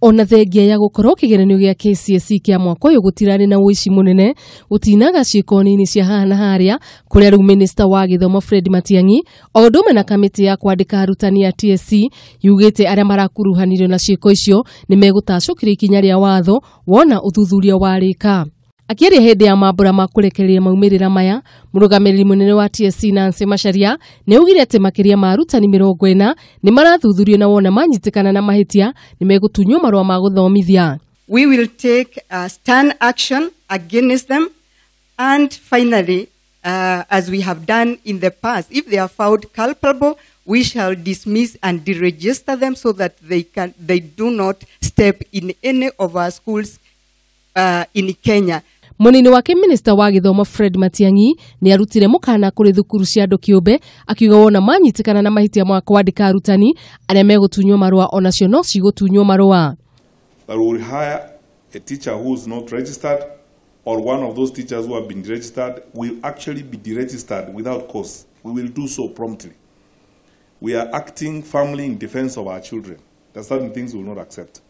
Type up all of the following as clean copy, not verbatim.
Ona thengia ya gukorwo kigeranio gya KCSE kia mwaka uyu gutirani na uici munene utinaga ciiko nini cia hana haria kuria riu minister wa githomo Fred Matiang'i odume na kamiti ya kwandika Arutani ya TSC yugite aria marakuruhanirio na ciiko icio ni megutacukira ikinya ria watho wona uthuthuria warika. Akiaria hindi ya mambura ma kurekereria maumirira maya, murugamiriri munene wa TSC Nancy Macharia niaugire ati Makiria ma Arutani mirongo ni marathuthurio na wona manyitikana na mahitia ni megutunywo marua ma guthomithia. We will take a stern action against them, and finally, as we have done in the past, if they are found culpable, we shall dismiss and deregister them so that they do not step in any of our schools in Kenya. Munene wake minister wa githomo Fred Matiang'i ni arutire mukana kuri thukuru cia andu kiumbe akiuga wona manyitikana na mahitia mwaka kwandika Arutani aria megutunywo marua onacio no cigutunywo marua. That we will hire a teacher who is not registered, or one of those teachers who have been registered will actually be deregistered without cause. We will do so promptly. We are acting firmly in defense of our children. There are certain things we will not accept.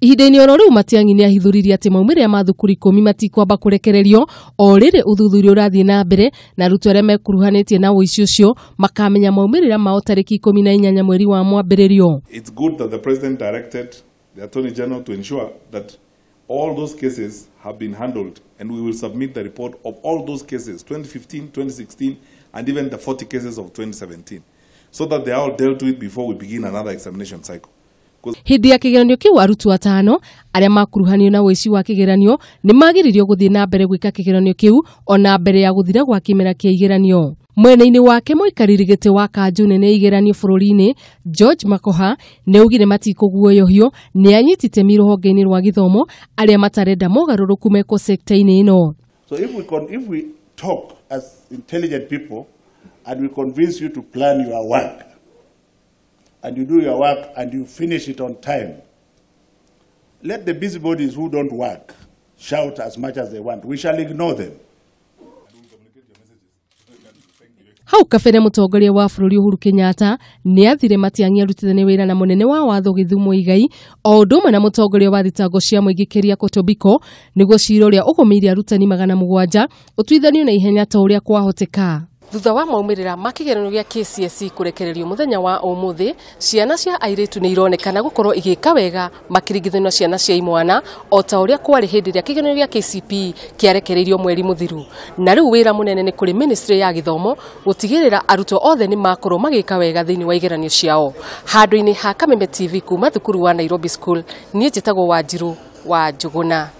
Ihindeni oro riu Matiang'i ni ahithuririe ati maumire ma thukuru 10 matikwamba kurekererio o riri uthuthuria urathie na mbere na arutu aria mekuruhanitie na uici ucio makamenya maumirira mao tariki 18 mweri wa mwambiririo. It's good that the president directed the Attorney General to ensure that all those cases have been handled, and we will submit the report of all those cases, 2015, 2016, and even the 40 cases of 2017, so that they are all dealt with before we begin another examination cycle. Hindi ya kigeranio kiu arutu atano aria makuruhanio na uici wa kigeranio ni magiririo guthie na mbere gwika kigeranio kiu ona mbere ya guthira gwa kimera kia igeranio. Mwena-ini wake muikariri giti wa kanju nene igeranio bururi-ini George Makoha neugire matikuguoyohio ni anyitite mirohonge-ini rwa githomo aria matarenda mogaruruku meko sekta-ini ino. So if we talk as intelligent people and we convince you to plan your work, and you do your work and you finish it on time, let the busybodies who don't work shout as much as they want. We shall ignore them. Hau kabere mutongoria wa bururi Uhuru Kenyatta ni athire Matiang'i arutithanie wira na munene wa watho Githumo Igai o ndume na mutongoria wa thitango cia muingi Kiria Kotobiko niguo cira uria ugumiire arutani 700 utwithanio na ihenya ta uria kwahoteka. Thutha wa maumirira makigeranio gya KCSE kurekererio muthenya wa umuthi, ciana cia airitu ni ironekana gukorwo igika wega makiringithanio ciana cia imwana o ta uria kwari hindi ria kigeranio gya KCPE kiarekereirio mweri muthiru. Na riu wira munene ni kuri ministry ya githomo gutigirira arutwo othe ni makorwo magika wega thiini wa igeranio ciao. Handu-ini ha Kameme TV kuma thukuru wa Nairobi School, nie njitagwo Wanjiru wa Njuguna.